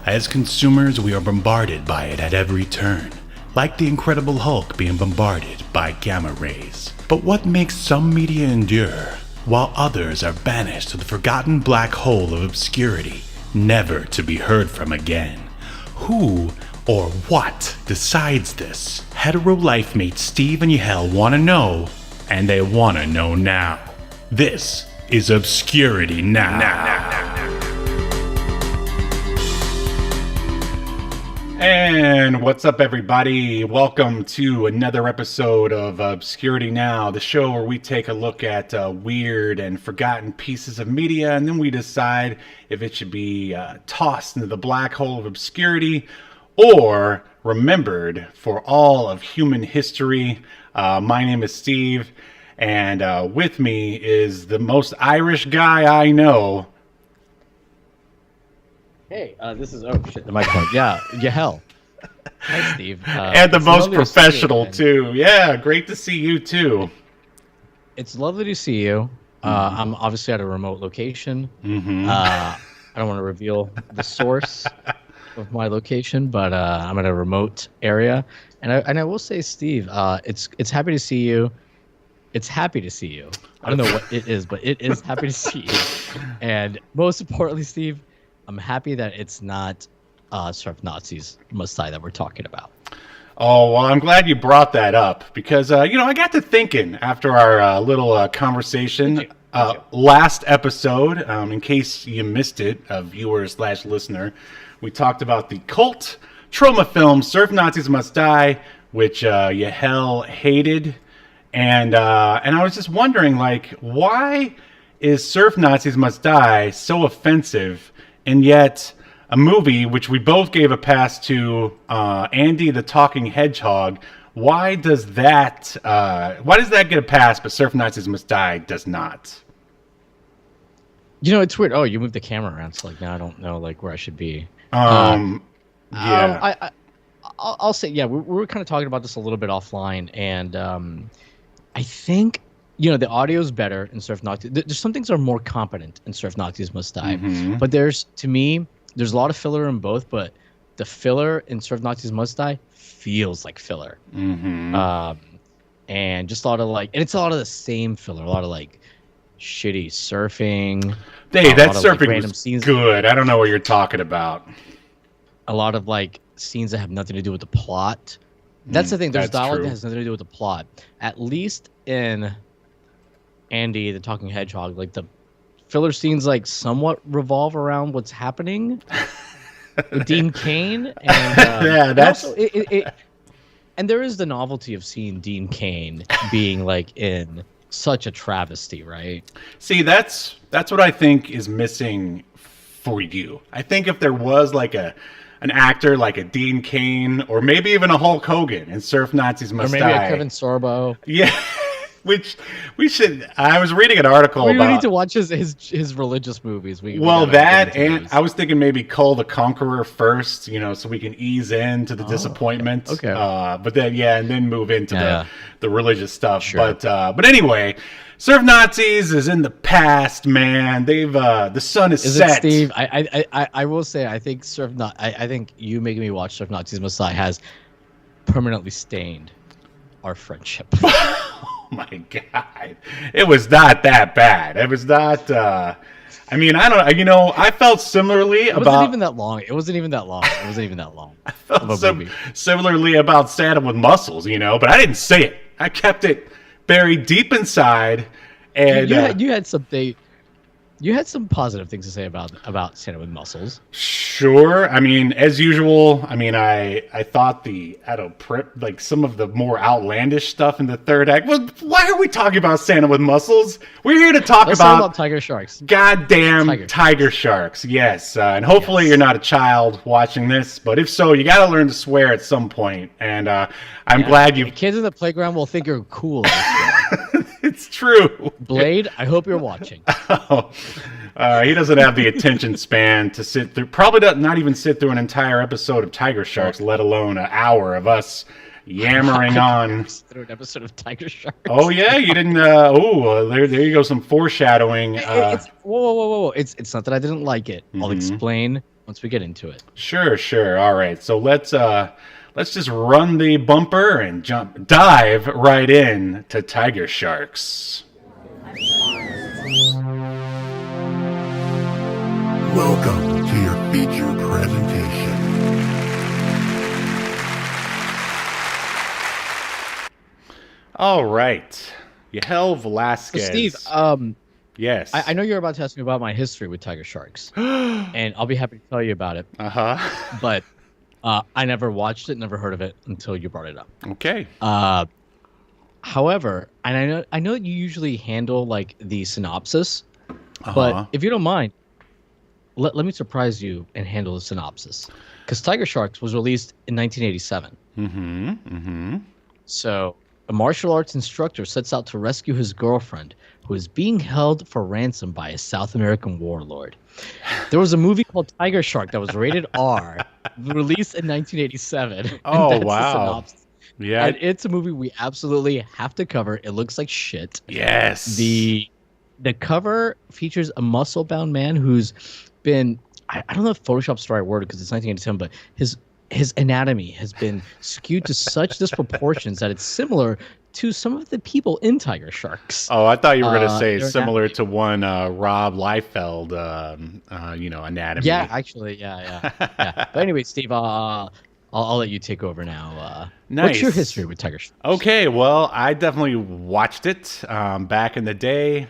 As consumers, we are bombarded by it at every turn, like the Incredible Hulk being bombarded by gamma rays. But what makes some media endure, while others are banished to the forgotten black hole of obscurity, never to be heard from again? Who or what decides this? Hetero life mates Steve and Yahel want to know, and they want to know now. This is Obscurity Now. And what's up, everybody? Welcome to another episode of Obscurity Now, the show where we take a look at weird and forgotten pieces of media, and then we decide if it should be tossed into the black hole of obscurity or remembered for all of human history. My name is Steve, and with me is the most Irish guy I know. Hey, this is the microphone. Yeah, Yahel. Hi, Steve. And the most professional too. Yeah, great to see you too. It's lovely to see you. I'm obviously at a remote location. I don't want to reveal the source of my location, but I'm at a remote area, and I will say, Steve, it's happy to see you. It's happy to see you. I don't know what it is, but it is happy to see you. And most importantly, Steve, I'm happy that it's not Surf Nazis Must Die that we're talking about. Oh, well, I'm glad you brought that up because, I got to thinking after our little conversation last episode, in case you missed it, viewer/listener, we talked about the cult trauma film Surf Nazis Must Die, which Yahel hated. And I was just wondering, why is Surf Nazis Must Die so offensive? And yet, a movie which we both gave a pass to, Andy the Talking Hedgehog, why does that get a pass, but Surf Nazis Must Die does not? You know, it's weird. Oh, you moved the camera around, so now I don't know where I should be. Yeah. I'll say, yeah, we were kind of talking about this a little bit offline, and I think, the audio's better in Surf Nazis. There's some things that are more competent in Surf Nazis Must Die. But to me, there's a lot of filler in both, but the filler in Surf Nazis Must Die feels like filler. And just a lot of and it's a lot of the same filler, a lot of shitty surfing. Hey, that surfing was scenes. Good. I don't know what you're talking about. A lot of scenes that have nothing to do with the plot. That's the thing. There's dialogue that has nothing to do with the plot. At least in Andy the Talking Hedgehog, the filler scenes somewhat revolve around what's happening with Dean Cain, and yeah, that's also, and there is the novelty of seeing Dean Cain being in such a travesty, right? See, that's what I think is missing for you. I think if there was an actor like a Dean Cain, or maybe even a Hulk Hogan in Surf Nazis Must Die. Or maybe a Kevin Sorbo. Yeah, which we should. I was reading an article about. We need to watch his religious movies. And I was thinking maybe Kull the Conqueror first, so we can ease into the disappointment. Okay. But then, and then move into the religious stuff. Sure. But anyway. Surf Nazis is in the past, man. They've the sun is set. It, Steve? I will say I think I think you making me watch Surf Nazis Must Die has permanently stained our friendship. Oh my God, it was not that bad. It was not. I don't. I felt similarly about. It wasn't even that long. It wasn't even that long. I felt similarly about Santa with Muscles, but I didn't say it. I kept it buried deep inside, and you had some positive things to say about Santa with Muscles. Sure. As usual. I thought some of the more outlandish stuff in the third act was. Why are we talking about Santa with Muscles? We're here to talk about tiger sharks. Goddamn tiger sharks. Yes. And hopefully you're not a child watching this, but if so, you got to learn to swear at some point. And I'm glad you. Kids in the playground will think you're cool. It's true. Blade, I hope you're watching. He doesn't have the attention span to sit through. Probably not even sit through an entire episode of Tiger Sharks, let alone an hour of us yammering on. Through an episode of Tiger Sharks. Oh yeah, you didn't. There you go. Some foreshadowing. Whoa! It's not that I didn't like it. I'll explain once we get into it. Sure. All right. So let's just run the bumper and dive right in to tiger sharks. Welcome to your feature presentation. All right. Yahel Velazquez. So Steve, yes. I know you're about to ask me about my history with tiger sharks, and I'll be happy to tell you about it. But I never watched it, never heard of it until you brought it up. Okay. However, and I know that you usually handle like the synopsis, but if you don't mind, let me surprise you and handle the synopsis, because Tiger Sharks was released in 1987. So a martial arts instructor sets out to rescue his girlfriend, who is being held for ransom by a South American warlord. There was a movie called Tiger Shark that was rated R, released in 1987. Oh, and that's wow. the synopsis. Yeah. And it's a movie we absolutely have to cover. It looks like shit. Yes. The cover features a muscle-bound man who's been, I don't know if Photoshop's the right word because it's 1987, but his anatomy has been skewed to such disproportions that it's similar to some of the people in Tiger Sharks. Oh, I thought you were going to say their similar anatomy. to one Rob Liefeld, anatomy. Yeah, actually, yeah. But anyway, Steve, I'll let you take over now. Nice. What's your history with Tiger Sharks? Okay, well, I definitely watched it back in the day.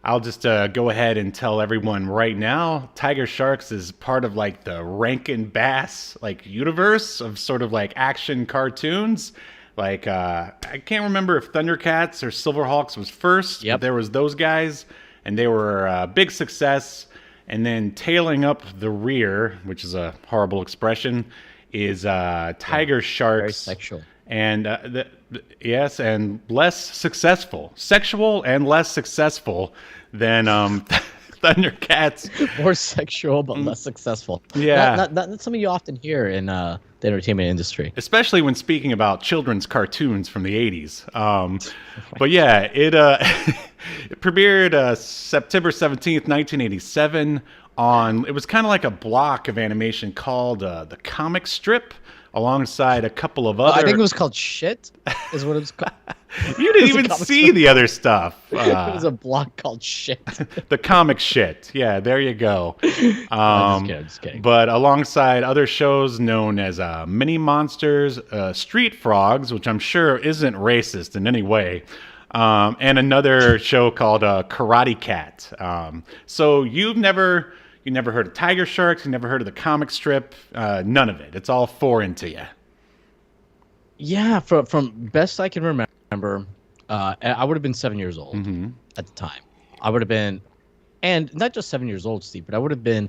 I'll just go ahead and tell everyone right now, Tiger Sharks is part of like the Rankin Bass like universe of sort of like action cartoons. Like I can't remember if Thundercats or Silverhawks was first. Yep. But there was those guys, and they were a big success. And then tailing up the rear, which is a horrible expression, is Tiger Sharks. Very sexual. And yes, and less successful, sexual and less successful than Thundercats. More sexual but less successful. Yeah. That's something you often hear in the entertainment industry. Especially when speaking about children's cartoons from the 80s. But yeah, it it premiered September 17th, 1987 it was kind of like a block of animation called the comic strip, alongside a couple of other... I think it was called Shit, is what it was called. You didn't even see the other stuff. It was a block called Shit. The comic shit. Yeah, there you go. I'm just kidding. But alongside other shows known as Mini Monsters, Street Frogs, which I'm sure isn't racist in any way, and another show called Karate Cat. So you never heard of Tiger Sharks, you never heard of the comic strip, none of it. It's all foreign to you. Yeah, from best I can remember, I would have been 7 years old at the time. I would have been, and not just 7 years old, Steve, but I would have been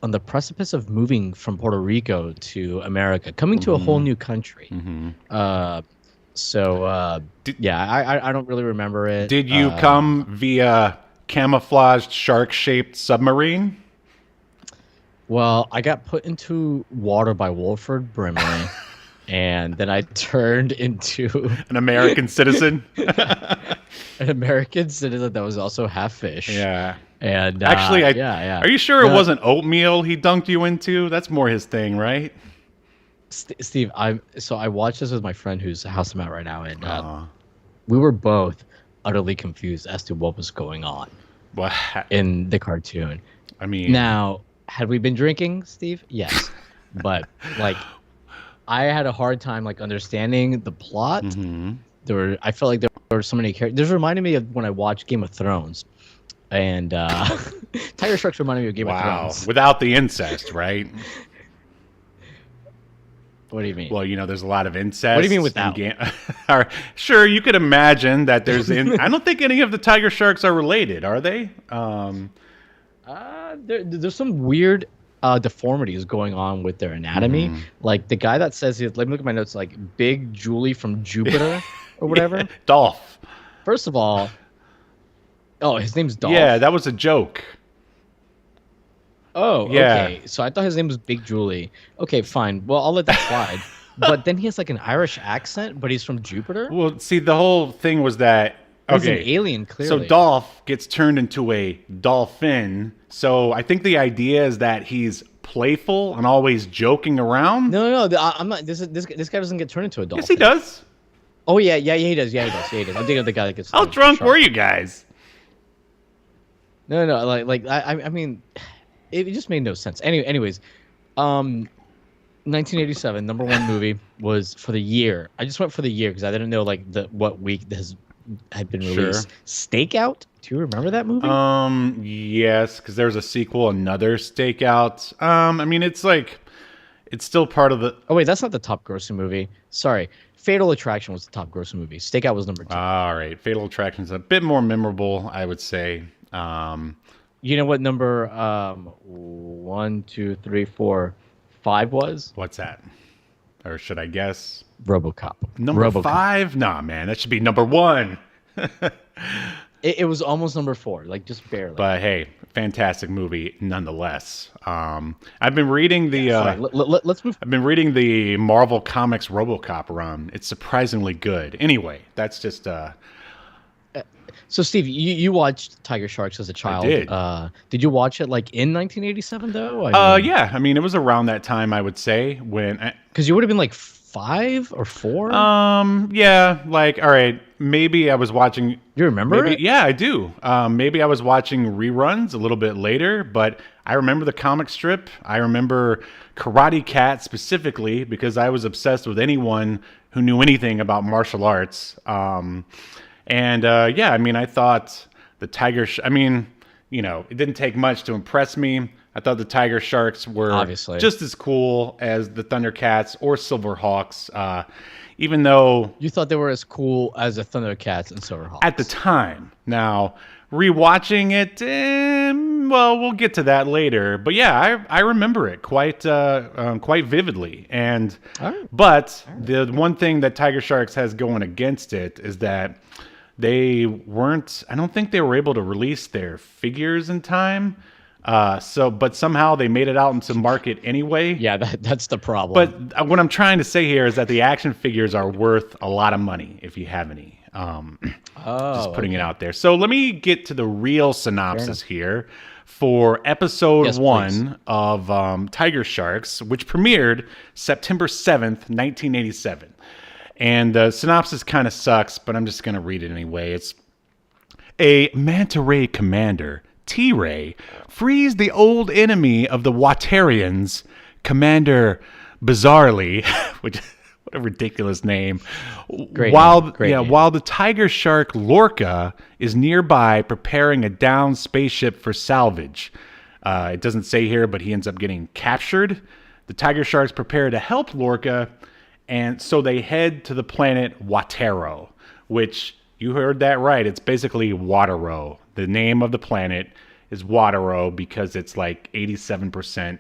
on the precipice of moving from Puerto Rico to America, coming to a whole new country. I don't really remember it. Did you come via camouflaged shark-shaped submarine? Well, I got put into water by Wolford Brimley, and then I turned into An American citizen? an American citizen that was also half fish. Yeah. And Actually, yeah. Are you sure it wasn't oatmeal he dunked you into? That's more his thing, right? Steve, I watched this with my friend whose house I'm at right now, and we were both utterly confused as to what was going on in the cartoon. I mean, now, had we been drinking, Steve? Yes, but like, I had a hard time like understanding the plot. I felt like there were so many characters. This reminded me of when I watched Game of Thrones, and Tiger Sharks reminded me of Game of Thrones. Without the incest, right? What do you mean? Well, there's a lot of incest. What do you mean without? Sure, you could imagine that there's... I don't think any of the Tiger Sharks are related, are they? There's some weird deformities going on with their anatomy. Like the guy that says, let me look at my notes, like Big Julie from Jupiter or whatever. Yeah, Dolph. First of all, his name's Dolph. Yeah, that was a joke. Oh, yeah. Okay. So I thought his name was Big Julie. Okay, fine. Well, I'll let that slide. But then he has like an Irish accent, but he's from Jupiter. Well, see, the whole thing was that He's an alien, So clearly. Dolph gets turned into a dolphin. So I think the idea is that he's playful and always joking around. No. I'm not. This guy doesn't get turned into a dolphin. Yes, he does. Oh yeah, he does. Yeah, he does. I'm thinking of the guy that gets. How drunk were you guys? No. I mean, it just made no sense. Anyways, 1987 #1 movie was for the year. I just went for the year because I didn't know like what week this had been released. Stakeout. Do you remember that movie? Yes, because there's a sequel, another Stakeout. I mean, it's still part of the. Oh wait, that's not the top grossing movie. Sorry, Fatal Attraction was the top grossing movie. Stakeout was number 2. All right, Fatal Attraction is a bit more memorable, I would say. You know what number 1, 2, 3, 4, 5 was? What's that? Or should I guess? RoboCop. Number RoboCop. 5? Nah, man, that should be number 1. It was almost number 4, like just barely. But hey, fantastic movie nonetheless. I've been reading the. Let's move. I've been reading the Marvel Comics RoboCop run. It's surprisingly good. Anyway, that's just. So Steve, you watched Tiger Sharks as a child. I did. Did you watch it like in 1987 though? Yeah. I mean, it was around that time, I would say, when. Because you would have been like 5 or 4. Yeah. Like, all right, maybe I was watching. You remember it? Yeah, I do. Maybe I was watching reruns a little bit later, but I remember the comic strip. I remember Karate Cat specifically because I was obsessed with anyone who knew anything about martial arts. Yeah, I mean, I thought the I mean, you know, it didn't take much to impress me. I thought the Tiger Sharks were Obviously just as cool as the Thundercats or Silverhawks, even though... You thought they were as cool as the Thundercats and Silverhawks. At the time. Now, rewatching it, well, we'll get to that later. But yeah, I remember it quite vividly. And But the one thing that Tiger Sharks has going against it is that they weren't, I don't think they were able to release their figures in time. But somehow they made it out into market anyway. Yeah, that's the problem. But what I'm trying to say here is that the action figures are worth a lot of money if you have any. Just putting it out there. So let me get to the real synopsis here for episode 1 please. of Tiger Sharks, which premiered September 7th, 1987. And the synopsis kind of sucks, but I'm just going to read it anyway. It's a manta ray commander, T-Ray, frees the old enemy of the Watarians, Commander Bizarrely, which what a ridiculous name. Great name. While the tiger shark Lorca is nearby preparing a downed spaceship for salvage. It doesn't say here, but he ends up getting captured. The tiger sharks prepare to help Lorca, and so they head to the planet Watero, which you heard that right. It's basically Watero. The name of the planet is Watero because it's like 87%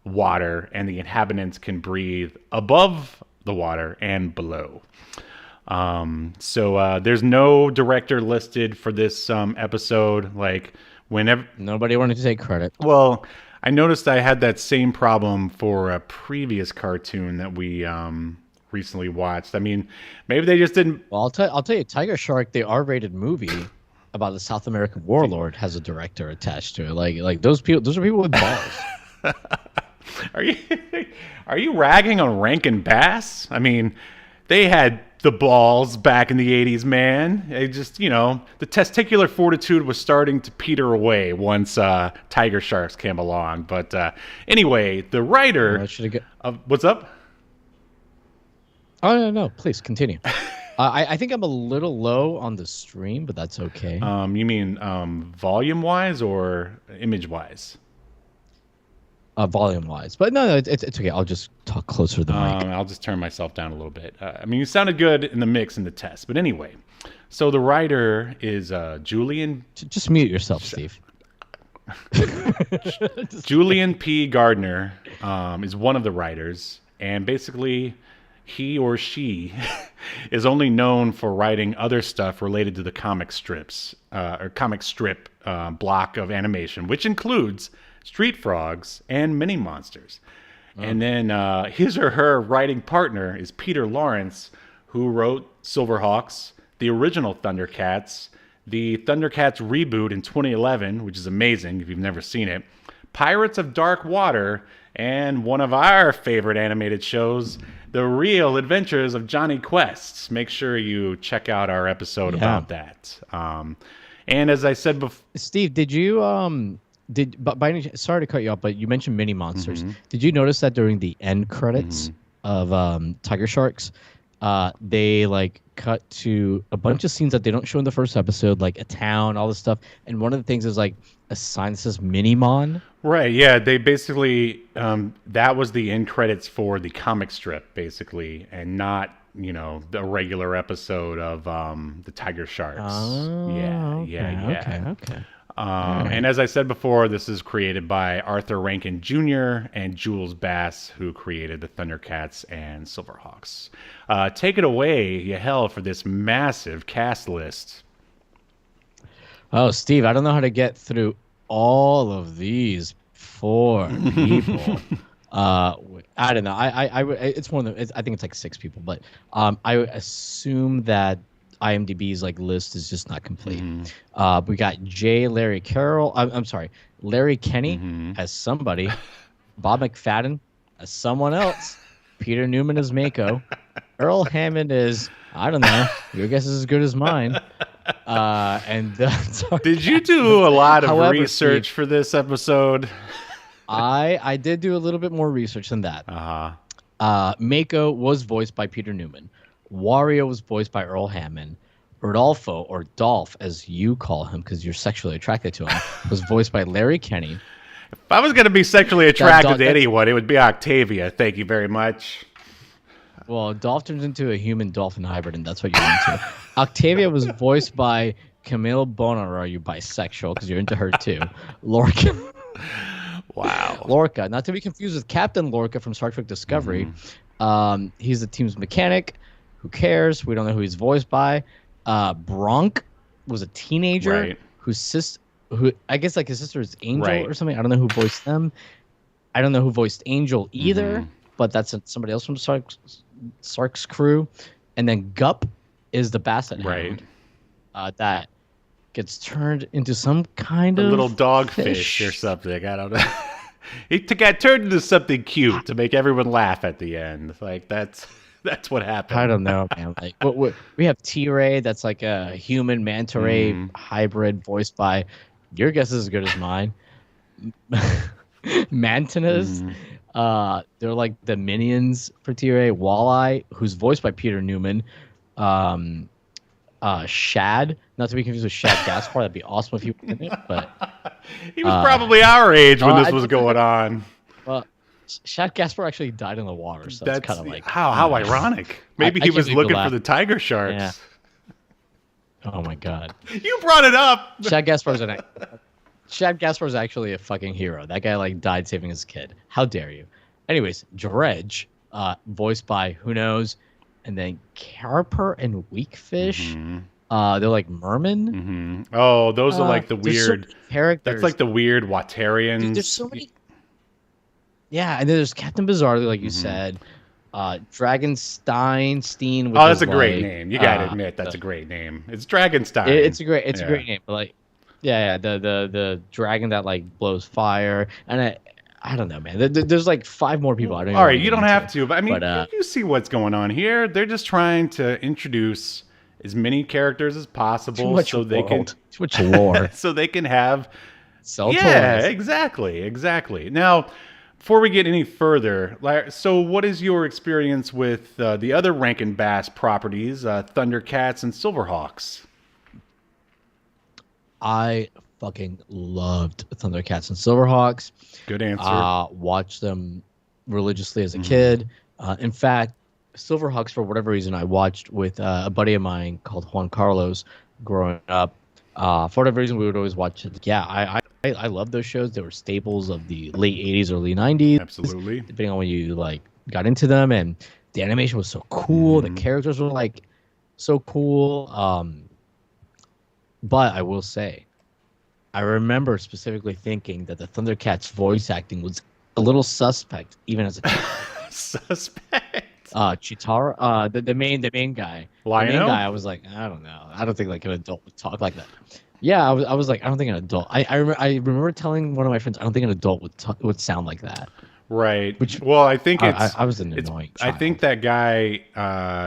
water, and the inhabitants can breathe above the water and below. There's no director listed for this episode. Like whenever nobody wanted to take credit. Well, I noticed I had that same problem for a previous cartoon that we recently watched. I mean, maybe they just didn't. Well, I'll tell you, Tiger Shark, the R-rated movie about the South American warlord, has a director attached to it. Like those are people with balls. Are you ragging on Rankin Bass? I mean, they had the balls back in the 80s, man. It just, the testicular fortitude was starting to peter away once Tiger Sharks came along. But anyway, the writer what's up? Oh, no, please continue. I think I'm a little low on the stream, but that's okay. You mean volume-wise or image-wise? Volume-wise. But no, it's okay. I'll just talk closer to the mic. I'll just turn myself down a little bit. I mean, you sounded good in the mix in the test. But anyway, so the writer is Julian... Just mute yourself, Steve. Julian P. Gardner is one of the writers. And basically, he or she is only known for writing other stuff related to the comic strips, or comic strip block of animation, which includes Street Frogs and Mini Monsters. And then his or her writing partner is Peter Lawrence, who wrote Silverhawks, the original Thundercats, the Thundercats reboot in 2011, which is amazing if you've never seen it, Pirates of Dark Water, and one of our favorite animated shows, The Real Adventures of Johnny Quest. Make sure you check out our episode about that. And as I said before, Steve, did you by any sorry to cut you off, but you mentioned mini monsters. Did you notice that during the end credits of Tiger Sharks, they like cut to a bunch of scenes that they don't show in the first episode, like a town, all this stuff, and one of the things is like a sign that says Minimon. Right, yeah, they basically that was the end credits for the comic strip, basically, and not, you know, the regular episode of the Tiger Sharks. Oh, okay. And as I said before, this is created by Arthur Rankin Jr. and Jules Bass, who created the Thundercats and Silverhawks. Take it away, Yahel, for this massive cast list. Oh, Steve, I don't know how to get through all of these 4 people. I don't know. It's more than I think it's like 6 people, but I assume that IMDb's like list is just not complete. We got Larry Carroll. I'm sorry, Larry Kenny as somebody, Bob McFadden as someone else, Peter Newman as Mako, Earl Hammond is, I don't know, your guess is as good as mine. And did you do a lot of research for this episode? I did do a little bit more research than that. Mako was voiced by Peter Newman. Wario was voiced by Earl Hammond. Rodolfo, or Dolph, as you call him because you're sexually attracted to him, was voiced by Larry Kenny. If I was going to be sexually attracted to anyone, it would be Octavia. Thank you very much. Well, Dolph turns into a human dolphin hybrid, and that's what you're into. Octavia was voiced by Camille Bonner. Are you bisexual? Because you're into her too. Lorca. Wow. Lorca, not to be confused with Captain Lorca from Star Trek Discovery. He's the team's mechanic. Who cares? We don't know who he's voiced by. Bronk was a teenager who I guess like his sister is Angel or something. I don't know who voiced them. I don't know who voiced Angel either, but that's somebody else from Sark's crew. And then Gup is the basset hound that gets turned into some kind of little dogfish or something. I don't know. It got turned into something cute to make everyone laugh at the end. Like that's what happened. I don't know, man. Like we have T-Ray, that's like a human manta ray hybrid, voiced by, your guess is as good as mine, Mantinas. They're like the minions for T-Ray. Walleye, who's voiced by Peter Newman. Shad, not to be confused with Shad Gaspar. That'd be awesome if he was in it, but he was probably our age when this was going on. Well, Shad Gaspar actually died in the water, so that's kind of like how ironic. Maybe he was looking for the Tiger Sharks. Yeah. Oh my god! You brought it up. Shad Gaspar's actually a fucking hero. That guy like died saving his kid. How dare you? Anyways, Dredge, voiced by who knows, and then Carper and Weakfish. They're like mermen. Oh, those are like the weird so characters. That's like the weird Watarians. Dude, there's so many. Yeah, and then there's Captain Bizarre, like you said. Dragonstein. Oh, that's a great name. You gotta admit that's a great name. It's Dragonstein. It's a great name. But like, the dragon that like blows fire, and I don't know, man. There's like 5 more people. I don't. All right, you don't have to, but I mean, you see what's going on here. They're just trying to introduce as many characters as possible, so they can too much lore, so they can have toys. Exactly. Now, before we get any further, so what is your experience with the other Rankin Bass properties, Thundercats and Silverhawks? I fucking loved Thundercats and Silverhawks. Good answer. Watched them religiously as a kid. In fact, Silverhawks, for whatever reason, I watched with a buddy of mine called Juan Carlos growing up. For whatever reason, we would always watch it. Yeah, I love those shows. They were staples of the late 80s, early 90s. Absolutely. Depending on when you like got into them. And the animation was so cool. The characters were like so cool. But I will say, I remember specifically thinking that the Thundercats voice acting was a little suspect, even as a kid. Suspect? Chitara, the main guy. Lion-O? The main guy, I was like, I don't know. I don't think like an adult would talk like that. Yeah, I was like, I don't think an adult. I remember telling one of my friends, I don't think an adult would sound like that. Right. Which well, I think I was an it's. annoying I child. think that guy,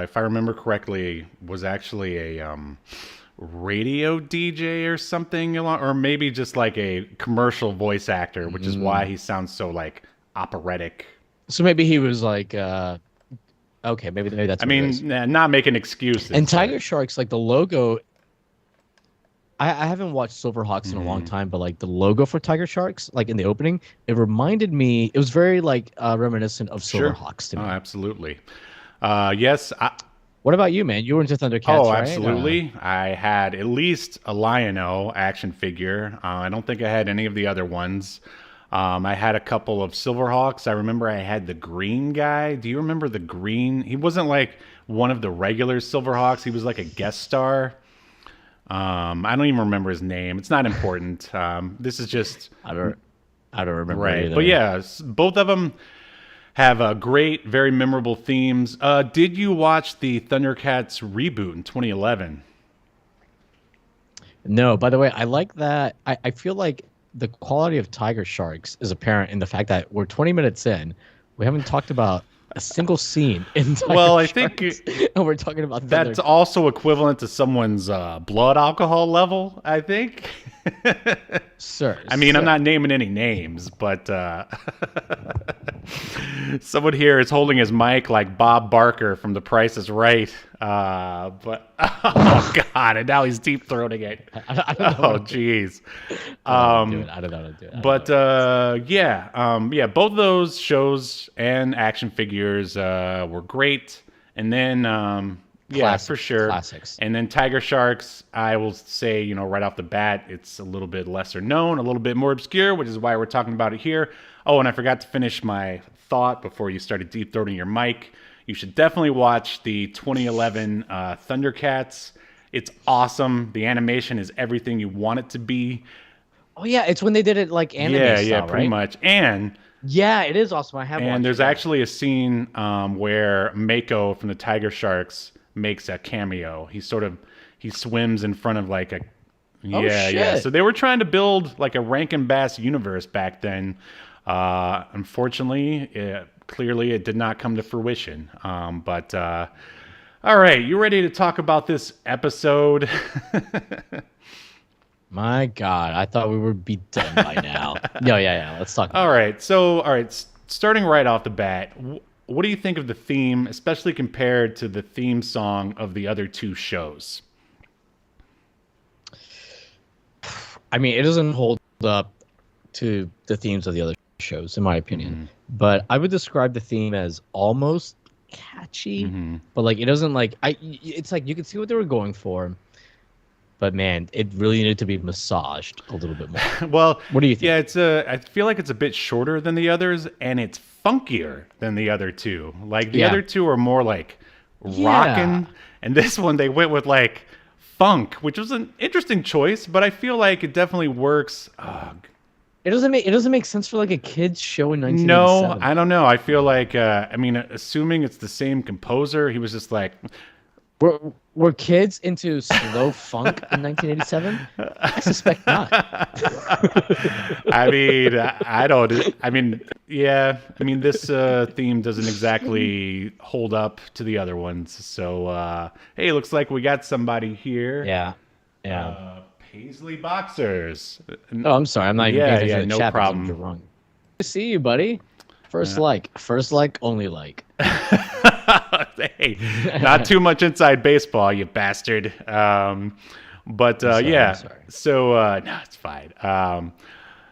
if I remember correctly, was actually a radio DJ or something, or maybe just like a commercial voice actor, which is why he sounds so like operatic. So maybe he was like, okay, maybe that's. I what it is. mean, not making excuses. And Tiger Sharks, like the logo. I haven't watched Silverhawks in a long time, but like the logo for Tiger Sharks, like in the opening, it reminded me. It was very like reminiscent of Silverhawks to me. Oh, absolutely. Yes. What about you, man? You were into Thundercats, Oh, right? absolutely. I had at least a Lion-O action figure. I don't think I had any of the other ones. I had a couple of Silverhawks. I remember I had the green guy. Do you remember the green? He wasn't like one of the regular Silverhawks. He was like a guest star. I don't even remember his name. It's not important. This is just I don't remember. right. Either. But yeah, both of them have great, very memorable themes. Did you watch the Thundercats reboot in 2011? No, by the way, I like that. I feel like the quality of Tiger Sharks is apparent in the fact that we're 20 minutes in. We haven't talked about a single scene in Tiger Well, I Sharks, think and we're talking about that's also equivalent to someone's blood alcohol level, I think. Sir. I mean, I'm not naming any names, but someone here is holding his mic like Bob Barker from The Price is Right. But oh god, and now he's deep throating it. I don't know. Oh jeez. I don't know how to do it. But yeah, both of those shows and action figures were great. And then yeah, for sure. Classics. And then Tiger Sharks, I will say, right off the bat, it's a little bit lesser known, a little bit more obscure, which is why we're talking about it here. Oh, and I forgot to finish my thought before you started deep throating your mic. You should definitely watch the 2011 Thundercats. It's awesome. The animation is everything you want it to be. Oh yeah, it's when they did it like anime style, pretty right? much. And yeah, it is awesome. I have watched there's that. actually a scene where Mako from the Tiger Sharks makes a cameo. He swims in front of like a yeah. So they were trying to build like a Rankin Bass universe back then. Unfortunately, clearly it did not come to fruition. But all right, you ready to talk about this episode? My God, I thought we would be done by now. Yeah. Let's talk. All right. Starting right off the bat, what do you think of the theme, especially compared to the theme song of the other two shows? I mean, it doesn't hold up to the themes of the other shows, in my opinion. But I would describe the theme as almost catchy, but like it doesn't like it's like you can see what they were going for. But man, it really needed to be massaged a little bit more. Well, what do you think? Yeah, I feel like it's a bit shorter than the others, and it's funkier than the other two. Like the other two are more like rockin', and this one they went with like funk, which was an interesting choice, but I feel like it definitely works. It doesn't make sense for like a kids show in 1987. No, I don't know. I feel like assuming it's the same composer, he was just like, Were kids into slow funk in 1987? I suspect not. I mean, I don't. I mean, yeah. I mean, this theme doesn't exactly hold up to the other ones. So, hey, looks like we got somebody here. Yeah. Paisley Boxers. Oh, I'm sorry. I'm not even paying attention to the no chat because problem. you're wrong. Good to see you, buddy. First like, only like. Hey, not too much inside baseball, you bastard. But sorry, yeah. I'm sorry. So no, it's fine.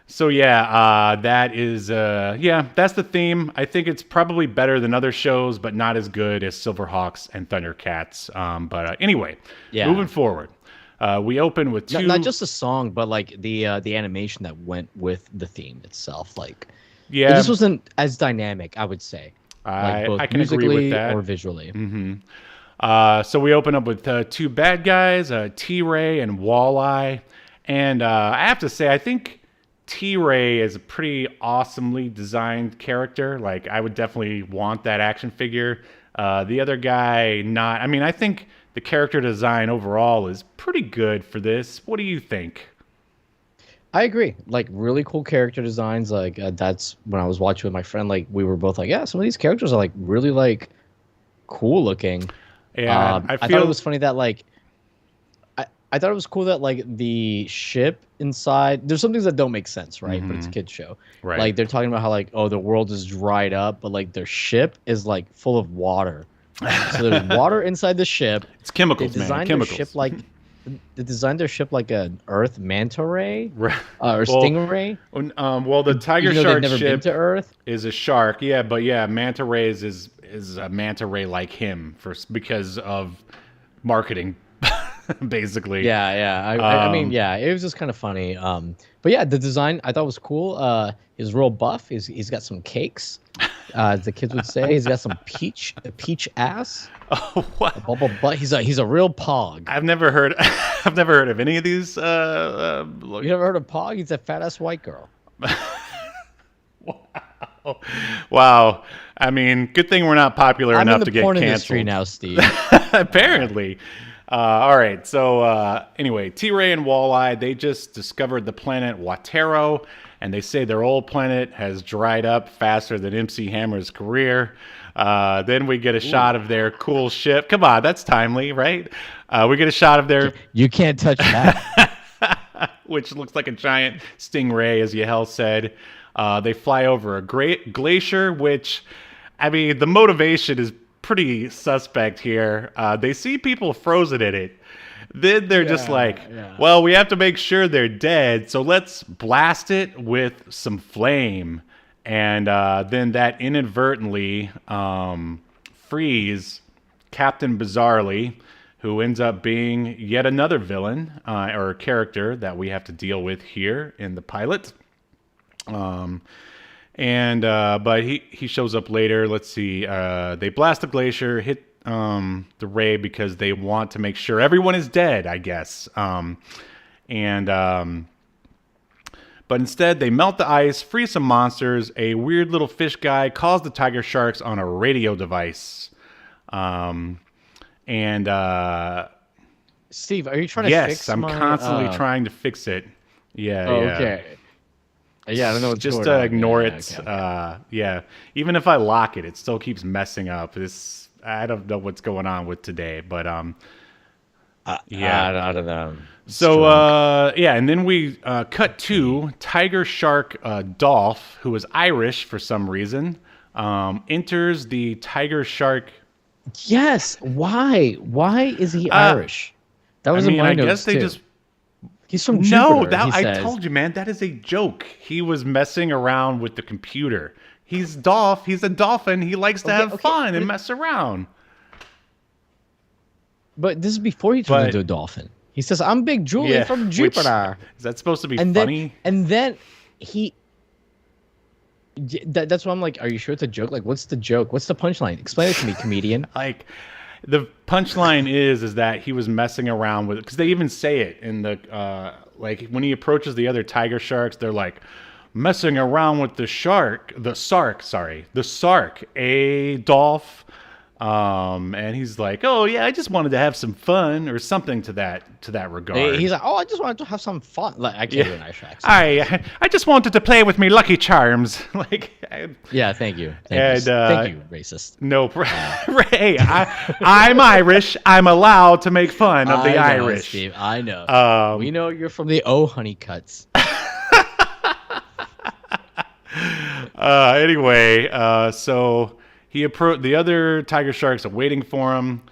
So yeah, that is that's the theme. I think it's probably better than other shows, but not as good as Silverhawks and Thundercats. But anyway, moving forward. We open with two. Not just the song, but like the animation that went with the theme itself. Like, yeah, it just wasn't as dynamic, I would say. Like both I can agree with that. or visually. So we open up with two bad guys, T-Ray and Walleye. And I have to say, I think T-Ray is a pretty awesomely designed character. Like, I would definitely want that action figure. The other guy, not. I mean, I think the character design overall is pretty good for this. What do you think? I agree. Like really cool character designs. Like that's when I was watching with my friend. Like we were both like, yeah, some of these characters are like really like cool looking. Yeah, I thought feel it was funny that like I thought it was cool that like the ship inside. There's some things that don't make sense, right? But it's a kids show. Right. Like they're talking about how like the world is dried up, but like their ship is like full of water. So there's water inside the ship. it's chemicals, They man. designed Chemicals. their ship like they designed their ship like an Earth manta ray Right. or stingray. Well, the tiger Even though shark they've never been ship to Earth. is a shark. Yeah, but yeah, manta rays is a manta ray like him because of marketing, basically. Yeah. I mean, yeah, it was just kind of funny. But yeah, the design I thought was cool. He's real buff. He's got some cakes, as the kids would say. He's got some peach ass, Oh, what? a bubble butt. He's a real pog. I've never heard. I've never heard of any of these. You never heard of pog? He's a fat ass white girl. Wow. I mean, good thing we're not popular I'm enough in the to get porn canceled. industry now, Steve. Apparently. All right. So anyway, T-Ray and Walleye, they just discovered the planet Watero, and they say their old planet has dried up faster than MC Hammer's career. Then we get a shot of their cool ship. Come on, that's timely, right? We get a shot of their, You can't touch that. which looks like a giant stingray, as Yahel said. They fly over a great glacier, which, I mean, the motivation is pretty suspect here. They see people frozen in it. Then they're just like, well, we have to make sure they're dead, so let's blast it with some flame. And then that inadvertently frees Captain Bizarrely, who ends up being yet another villain or character that we have to deal with here in the pilot. But he shows up later. Let's see. They blast the glacier, hit the ray because they want to make sure everyone is dead, I guess. But instead they melt the ice, free some monsters. A weird little fish guy calls the tiger sharks on a radio device. Steve, are you trying to Yes, fix I'm my, constantly trying to fix it. Yeah. Okay. Yeah, I don't know what's Just going on. ignore Yeah, it. okay. Yeah, even if I lock it, it still keeps messing up. I don't know what's going on with today, but yeah. I don't know. So and then we cut to Tiger Shark Dolph, who is Irish for some reason, enters the Tiger Shark. Yes. Why? Why is he Irish? That was in my I notes guess they too. just. He's from No, Jupiter, he I says. told you, man. That is a joke. He was messing around with the computer. He's Dolph. He's a dolphin. He likes to have fun and mess around. But this is before he turned into a dolphin. He says, "I'm Big Julie from Jupiter." Is that supposed to be and funny? Then he. That's why I'm like, are you sure it's a joke? Like, what's the joke? What's the punchline? Explain it to me, comedian. Like, the punchline is that he was messing around with it, because they even say it in the like when he approaches the other tiger sharks, they're like messing around with the sark, Dolph. And he's like, oh yeah, I just wanted to have some fun, or something to that regard. He's like, oh, I just wanted to have some fun. Like, I can't do an Irish accent. I just wanted to play with me Lucky Charms. Yeah, thank you. And, thank you, racist. No, hey, I'm Irish. I'm allowed to make fun of the I know, Irish. Steve, I know. We know you're from the Honeycutts. Anyway, so the other tiger sharks are waiting for him.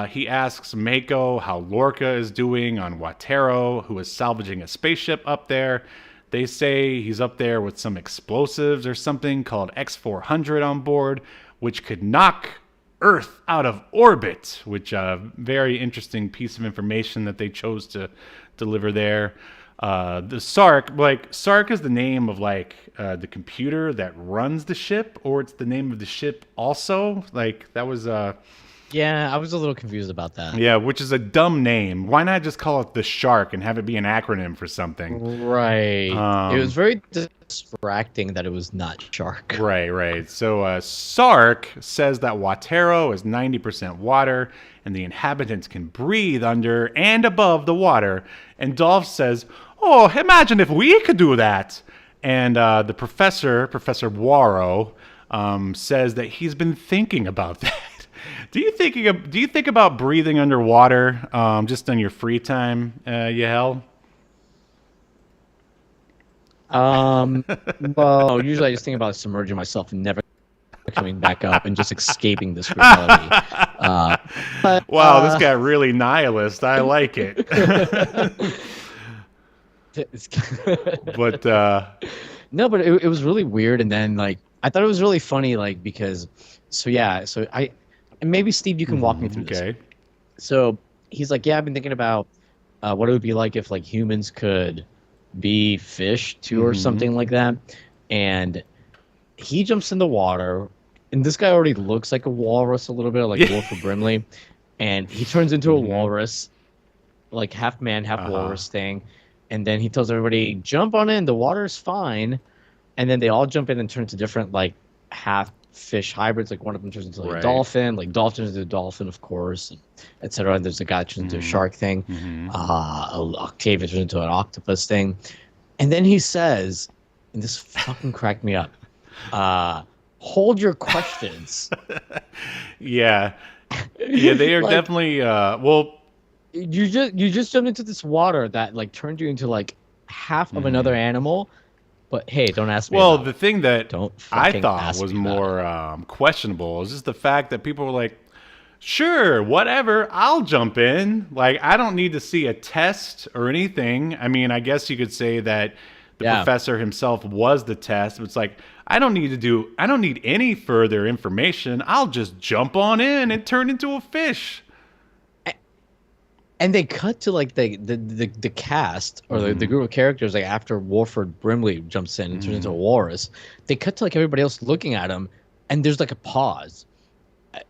He asks Mako how Lorca is doing on Watero, who is salvaging a spaceship up there. They say he's up there with some explosives or something called X-400 on board, which could knock Earth out of orbit, which very interesting piece of information that they chose to deliver there. The Sark is the name of the computer that runs the ship, or it's the name of the ship also. Like, that was Yeah, I was a little confused about that. Yeah, which is a dumb name. Why not just call it the Shark and have it be an acronym for something? Right. It was very distracting that it was not shark. Right. So Sark says that Watero is 90% water, and the inhabitants can breathe under and above the water. And Dolph says, "Oh, imagine if we could do that." And the Professor Waro, says that he's been thinking about that. Do you think about breathing underwater just on your free time, Yahel? Well, usually I just think about submerging myself and never coming back up and just escaping this reality. Wow, this got really nihilist. I like it. But no, but it was really weird. And then like I thought it was really funny, like because so I and maybe Steve, you can walk me through this. okay. So he's like, yeah, I've been thinking about what it would be like if like humans could be fish too or something like that. And he jumps in the water, and this guy already looks like a walrus a little bit, like Wilford Brimley, and he turns into a walrus, like half man, half walrus thing. And then he tells everybody, jump on in, the water's fine. And then they all jump in and turn to different like half fish hybrids. Like one of them turns into like a dolphin, like Dolph turns into a dolphin, of course, and etc. And there's a guy that turns into a shark thing. Octavia turns into an octopus thing. And then he says, and this fucking cracked me up, hold your questions. Yeah, they are Like, definitely well. You just jumped into this water that like turned you into like half of another animal. But hey, don't ask me. Well, the thing that Don't I fucking thought ask was me about more questionable is just the fact that people were like, "Sure, whatever, I'll jump in. Like, I don't need to see a test or anything." I mean, I guess you could say that the professor himself was the test, but it's like I don't need any further information. I'll just jump on in and turn into a fish. And they cut to like the cast or the group of characters like after Warford Brimley jumps in and turns into a walrus. They cut to like everybody else looking at him, and there's like a pause,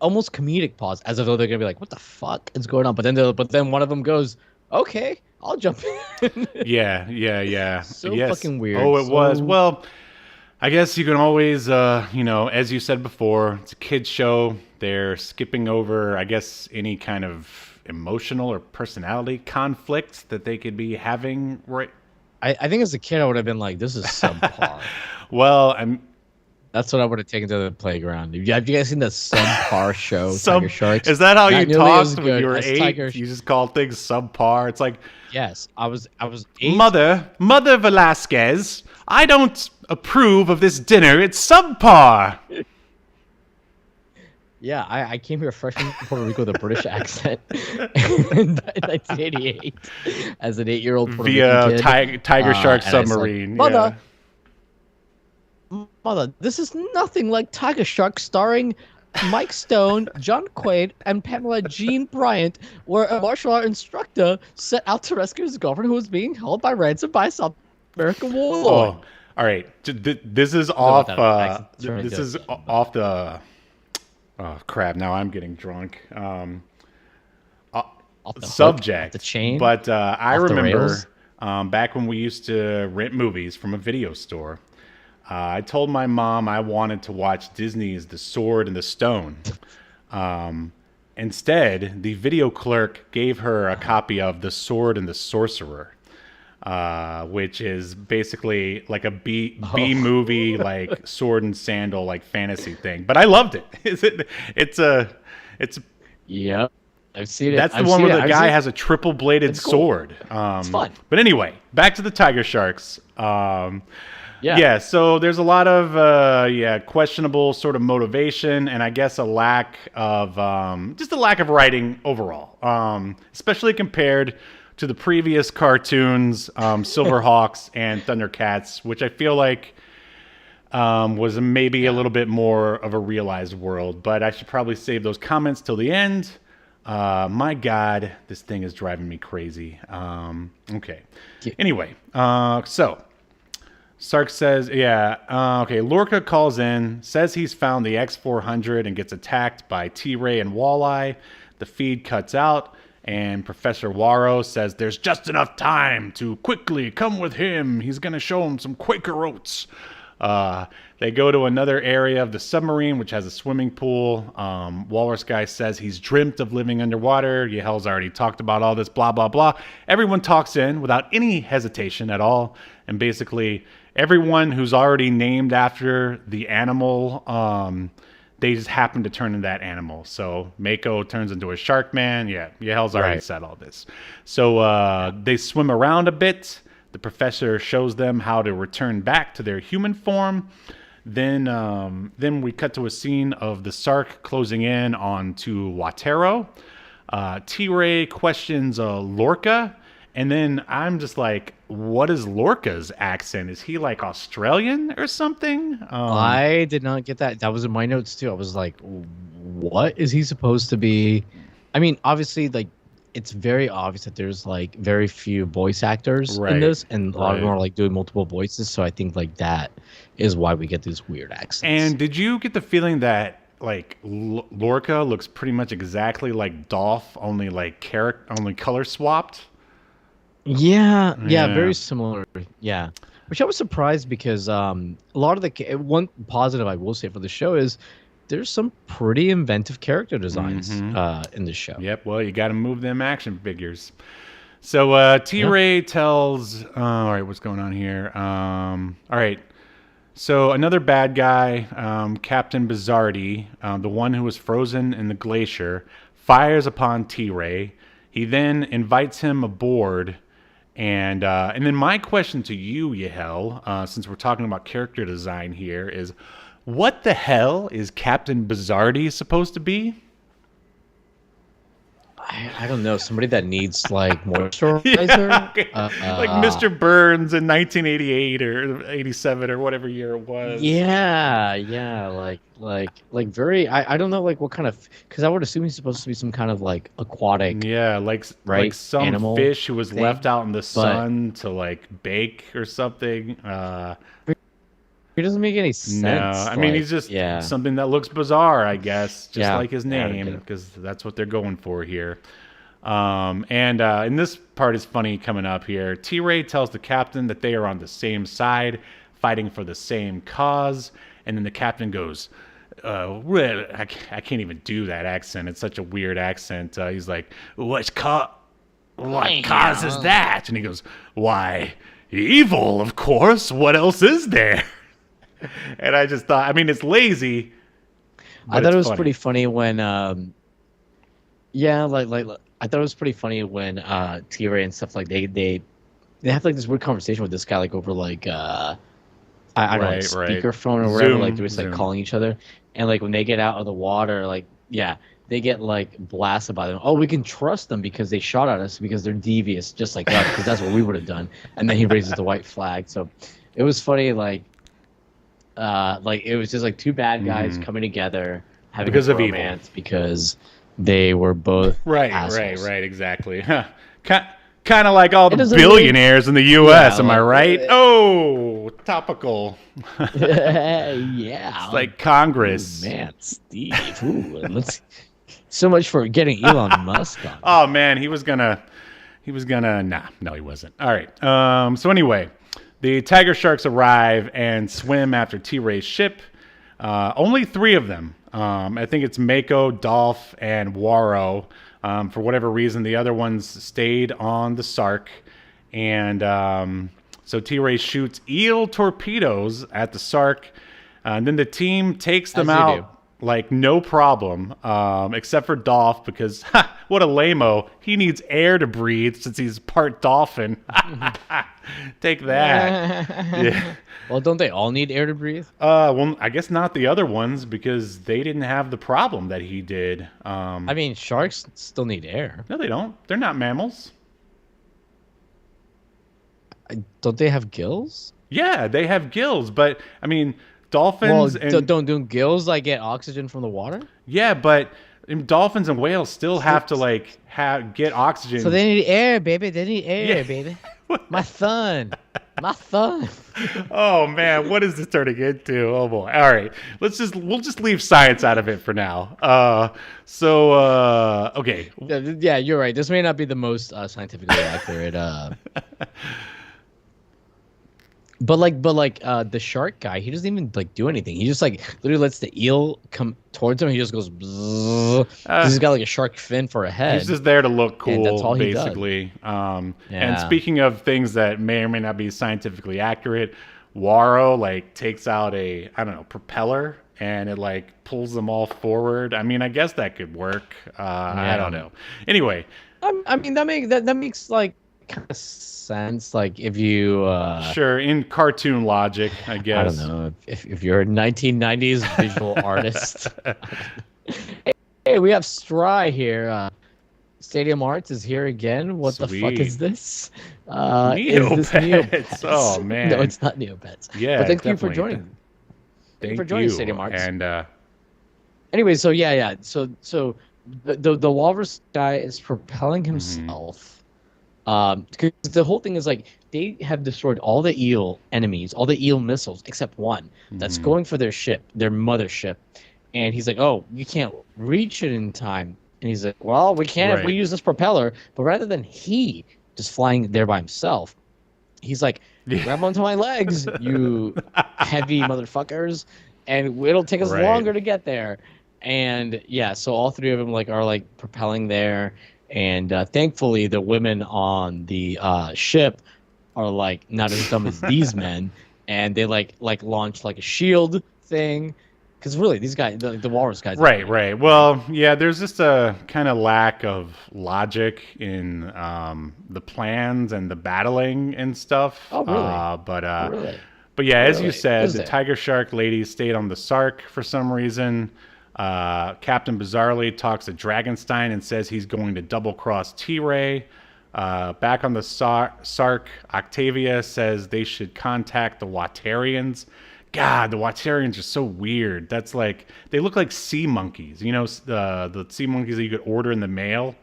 almost comedic pause, as if they're gonna be like, "What the fuck is going on?" But then one of them goes, "Okay, I'll jump in." Yeah. So fucking weird. Oh, it was. Well, I guess you can always, as you said before, it's a kid's show. They're skipping over, I guess, any kind of emotional or personality conflicts that they could be having. Right. I think as a kid I would have been like, "This is subpar." Well, That's what I would have taken to the playground. Have you guys seen the subpar show, Tiger Sharks? Is that how you nearly as talked when good you were as 8? You just call things subpar. It's like, yes, I was 8. Mother Velazquez, I don't approve of this dinner. It's subpar. Yeah, I came here fresh from Puerto Rico with a British accent in 1988 as an 8-year-old Puerto Via Rican kid. Tiger Shark and I said, submarine. Mother, this is nothing like Tiger Shark starring Mike Stone, John Quaid, and Pamela Jean Bryant, where a martial art instructor set out to rescue his girlfriend who was being held by ransom by a South American warlord. Oh, all right. This is off. This is off the. Oh crap! Now I'm getting drunk. Off the Subject. hook, off the chain, but I off the remember rails. Back when we used to rent movies from a video store. I told my mom I wanted to watch Disney's The Sword and the Stone. Instead, the video clerk gave her a copy of The Sword and the Sorcerer, which is basically like a B movie, like sword and sandal, like fantasy thing. But I loved it. It's Yep. I've seen it. that's the one where the guy has a triple bladed sword. It's fun. But anyway, back to the Tiger Sharks. Yeah, so there's a lot of questionable sort of motivation, and I guess a lack of writing overall, especially compared to the previous cartoons, Silverhawks and Thundercats, which I feel like was maybe a little bit more of a realized world. But I should probably save those comments till the end. My God, this thing is driving me crazy. Okay. Anyway, so Sark says, okay, Lorca calls in, says he's found the X-400 and gets attacked by T-Ray and Walleye. The feed cuts out, and Professor Waro says there's just enough time to quickly come with him. He's going to show him some Quaker Oats. They go to another area of the submarine, which has a swimming pool. Walrus guy says he's dreamt of living underwater. Yahel's already talked about all this, blah, blah, blah. Everyone talks in without any hesitation at all. And basically, everyone who's already named after the animal, they just happen to turn into that animal. So Mako turns into a shark man. Yeah, Yahel's already said all this. So they swim around a bit. The professor shows them how to return back to their human form. Then we cut to a scene of the Sark closing in onto Watero. T-Ray questions Lorca. And then I'm just like, what is Lorca's accent? Is he like Australian or something? I did not get that. That was in my notes too. I was like, what is he supposed to be? I mean, obviously, like, it's very obvious that there's like very few voice actors in this, and a lot of them are like doing multiple voices. So I think like that is why we get these weird accents. And did you get the feeling that like Lorca looks pretty much exactly like Dolph, only like only color swapped? Yeah, very similar. Yeah, which I was surprised because a lot of the one positive I will say for the show is there's some pretty inventive character designs in the show. Yep. Well, you got to move them action figures. So T-Ray tells, all right, what's going on here? All right. So another bad guy, Captain Bizardi, the one who was frozen in the glacier, fires upon T-Ray. He then invites him aboard. And then my question to you, Yahel, since we're talking about character design here, is what the hell is Captain Bizardi supposed to be? I don't know. Somebody that needs like moisturizer, like Mr. Burns in 1988 or 87 or whatever year it was. Yeah, like very. I don't know like what kind of, because I would assume he's supposed to be some kind of like aquatic. Yeah, like some animal fish who was left out in the sun to like bake or something. It doesn't make any sense. No, I mean, he's just something that looks bizarre, I guess, just like his name, because that's what they're going for here. And this part is funny coming up here. T-Ray tells the captain that they are on the same side, fighting for the same cause. And then the captain goes, I can't even do that accent. It's such a weird accent. He's like, what causes that? And he goes, why, evil, of course. What else is there? And I just thought, I mean, it's lazy. I thought it was pretty funny when, I thought it was pretty funny when T-Ray and stuff like they have like this weird conversation with this guy like over like I don't know, like, speakerphone or whatever. Zoom, like they're just like calling each other, and like when they get out of the water, like they get like blasted by them. Oh, we can trust them because they shot at us because they're devious, just like us, because that's what we would have done. And then he raises the white flag. So it was funny, like it was just like two bad guys coming together having because a of romance evil. Because they were both right, exactly. Kind of like all the billionaires in the U.S. Am I right? Oh, topical. It's like Congress. Ooh, man, Steve. Ooh, so much for getting Elon Musk on. Oh man, he was gonna. Nah, no, he wasn't. All right. So anyway. The tiger sharks arrive and swim after T-Ray's ship. Only 3 of them. I think it's Mako, Dolph, and Waro. For whatever reason, the other ones stayed on the Sark. And so T-Ray shoots eel torpedoes at the Sark. And then the team takes them out like no problem, except for Dolph, because what a lame-o. He needs air to breathe since he's part dolphin. Take that. Yeah. Well, don't they all need air to breathe? Well, I guess not the other ones, because they didn't have the problem that he did. I mean, sharks still need air. No, they don't. They're not mammals. Don't they have gills? Yeah, they have gills, but I mean, dolphins. Well, don't gills like get oxygen from the water? Yeah, but dolphins and whales still have to like get oxygen. So they need air, baby. They need air, baby. My son. My thumb. Oh man, what is this turning into? Oh boy. All right. We'll just leave science out of it for now. Okay. Yeah, you're right. This may not be the most scientifically accurate. But the shark guy, he doesn't even like do anything. He just like literally lets the eel come towards him. He just goes. He's got like a shark fin for a head. He's just there to look cool, and that's all he basically. And Yeah. speaking of things that may or may not be scientifically accurate, Waro like takes out a propeller and it like pulls them all forward. I mean, I guess that could work. I don't know. Anyway, I mean that makes like kind of sense. Like if you sure, in cartoon logic, I guess. I don't know if you're a 1990s visual artist. Hey, we have Stry here. Stadium Arts is here again. What the fuck is this? Is this Neopets. Oh man. No, it's not Neopets. Yeah, but thank you for definitely. joining. Thank you for joining Stadium Arts. And anyway, so yeah. So the walrus guy is propelling himself. Because the whole thing is like they have destroyed all the eel enemies, all the eel missiles, except one that's going for their ship, their mothership. And he's like, "Oh, you can't reach it in time." And he's like, "Well, we can if we use this propeller." But rather than he just flying there by himself, he's like, "Grab onto my legs, you heavy motherfuckers, and it'll take us longer to get there." And yeah, so all three of them are like propelling there. And thankfully, the women on the ship are like not as dumb as these men, and they like launch like a shield thing. Because really, these guys, the walrus guys. Right. Well, yeah, there's just a kind of lack of logic in the plans and the battling and stuff. Oh, really? Really? But yeah, as you said, the tiger shark ladies stayed on the Sark for some reason. Captain Bizarrely talks to Dragonstein and says he's going to double-cross T-Ray. Back on the Sark, Octavia says they should contact the Watarians. God, the Watarians are so weird. That's like, they look like sea monkeys. You know, the sea monkeys that you could order in the mail.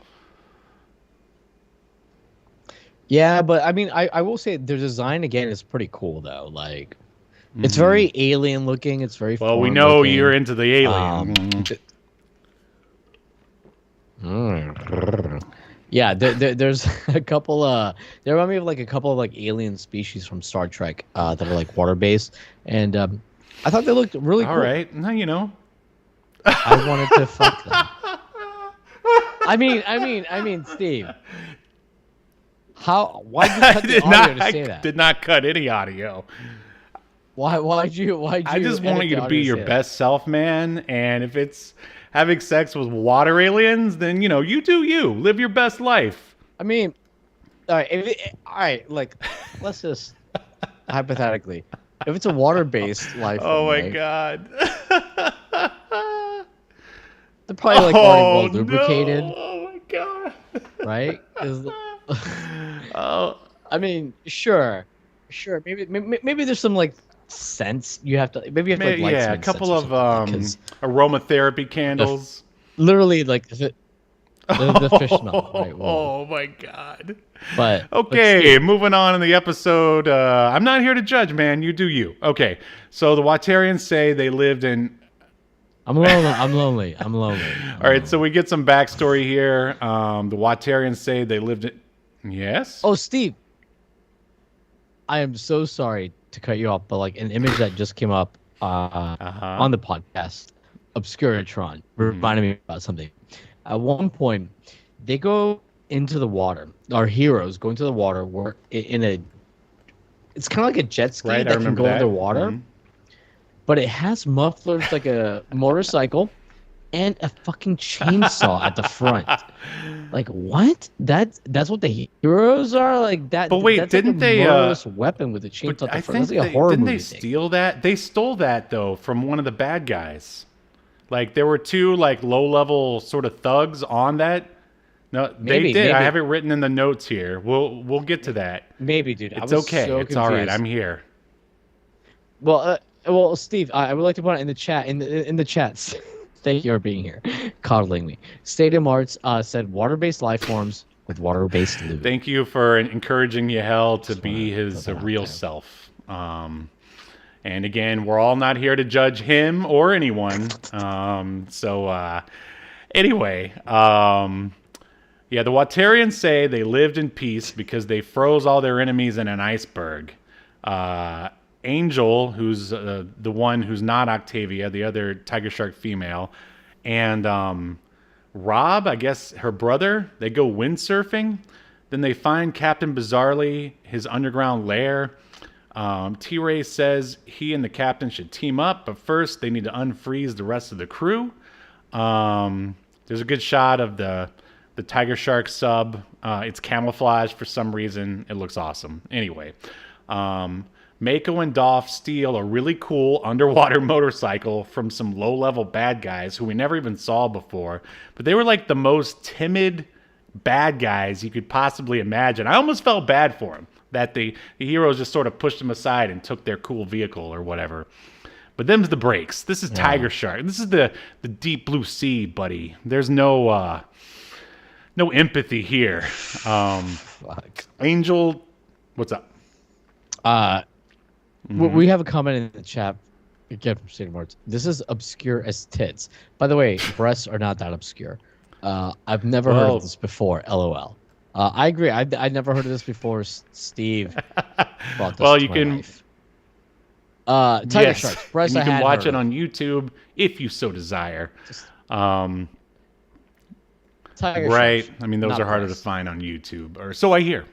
Yeah, but I mean, I will say their design again is pretty cool though. Like, it's very alien looking. It's very well. We know looking. You're into the alien. Yeah, there's a couple. They remind me of like a couple of like alien species from Star Trek that are like water based, and I thought they looked really cool. All right, now you know. I wanted to fuck them. I mean, Steve. Why'd you cut the audio to say that? I did not cut any audio. Why'd you? I just want you to be your best self, man. And if it's having sex with water aliens, then you do you. Live your best life. I mean, all right. Like, let's just hypothetically, if it's a water-based life. Oh my god. They're probably like already well lubricated. No. Oh my god. Right? Oh. I mean, sure. Maybe there's some like scents you have to light a couple of aromatherapy candles. Literally like the fish smell. Right, oh my god. But okay, moving on in the episode. I'm not here to judge, man. You do you. Okay, so the Watarians say they lived in. I'm lonely. All right, so we get some backstory here. The Watarians say they lived in. Yes. Oh, Steve. I am so sorry to cut you off, but like an image that just came up on the podcast, Obscuritron, reminded me about something. At one point, they go into the water. Our heroes go into the water. We're in a. It's kind of like a jet ski that can go underwater, but it has mufflers like a motorcycle and a fucking chainsaw at the front. Like what? That's what the heroes are like. That. But wait, that's didn't like they? Murderous weapon with a chainsaw at the front. That's like a horror didn't movie they steal that? They stole that though from one of the bad guys. Like there were two like low-level sort of thugs on that. No, they did. I have it written in the notes here. We'll get to that. Maybe, dude. It's okay. So it's all right. I'm here. Well, Steve, I would like to point out in the chat, in the chats. Thank you for being here, coddling me. Stadium Arts said water-based life forms with water-based lube. Thank you for encouraging Yahel to Just be wanna his throw that out real there. self. And again, we're all not here to judge him or anyone. Anyway, yeah, the Watarians say they lived in peace because they froze all their enemies in an iceberg. Angel, who's the one who's not Octavia, the other tiger shark female, and Rob, I guess her brother, they go windsurfing. Then they find Captain Bizarrely, his underground lair. T-Ray says he and the captain should team up, but first they need to unfreeze the rest of the crew. There's a good shot of the tiger shark sub. It's camouflaged for some reason. It looks awesome. Anyway, Mako and Dolph steal a really cool underwater motorcycle from some low-level bad guys who we never even saw before. But they were like the most timid bad guys you could possibly imagine. I almost felt bad for them, that the heroes just sort of pushed them aside and took their cool vehicle or whatever. But them's the breaks. This is Tiger Shark. This is the deep blue sea, buddy. There's no empathy here. Fuck. Angel, what's up? We have a comment in the chat again from Stadium Arts. This is obscure as tits. By the way, breasts are not that obscure. I've never heard of this before. LOL. I agree. I never heard of this before. Steve brought this to my life. Tiger Sharks. Breasts, and you can watch it on YouTube if you so desire. Tiger right. Sharks, I mean, those are harder to find on YouTube, or so I hear.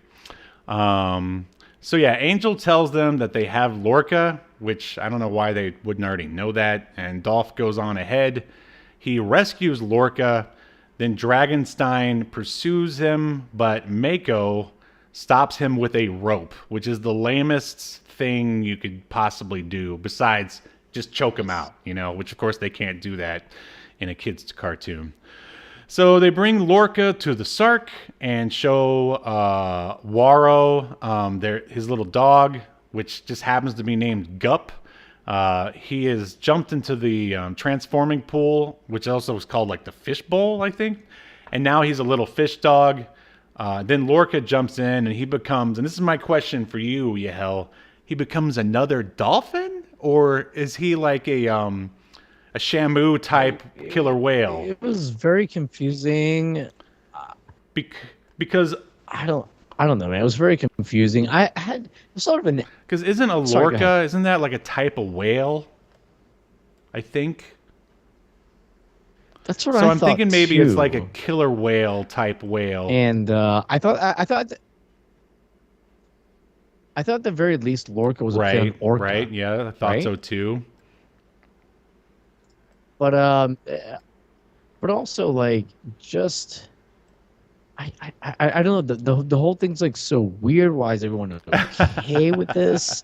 So yeah, Angel tells them that they have Lorca, which I don't know why they wouldn't already know that. And Dolph goes on ahead. He rescues Lorca. Then Dragonstein pursues him, but Mako stops him with a rope, which is the lamest thing you could possibly do besides just choke him out, which of course they can't do that in a kid's cartoon. So they bring Lorca to the Sark and show Waro, his little dog, which just happens to be named Gup. He has jumped into the transforming pool, which also is called like the fish bowl, I think. And now he's a little fish dog. Then Lorca jumps in and he becomes, and this is my question for you, Yahel, he becomes another dolphin? Or is he like a Shamu type killer whale? It was very confusing. Because I don't know, man. It was very confusing. I had sort of an... Because isn't a Lorca, isn't that like a type of whale? I think. That's what I thought. So I'm thinking maybe too. it's like a killer whale type whale. And I thought at the very least Lorca was an orca. Right, yeah, I thought so too. But also like just I don't know, the whole thing's like so weird. Why is everyone okay with this?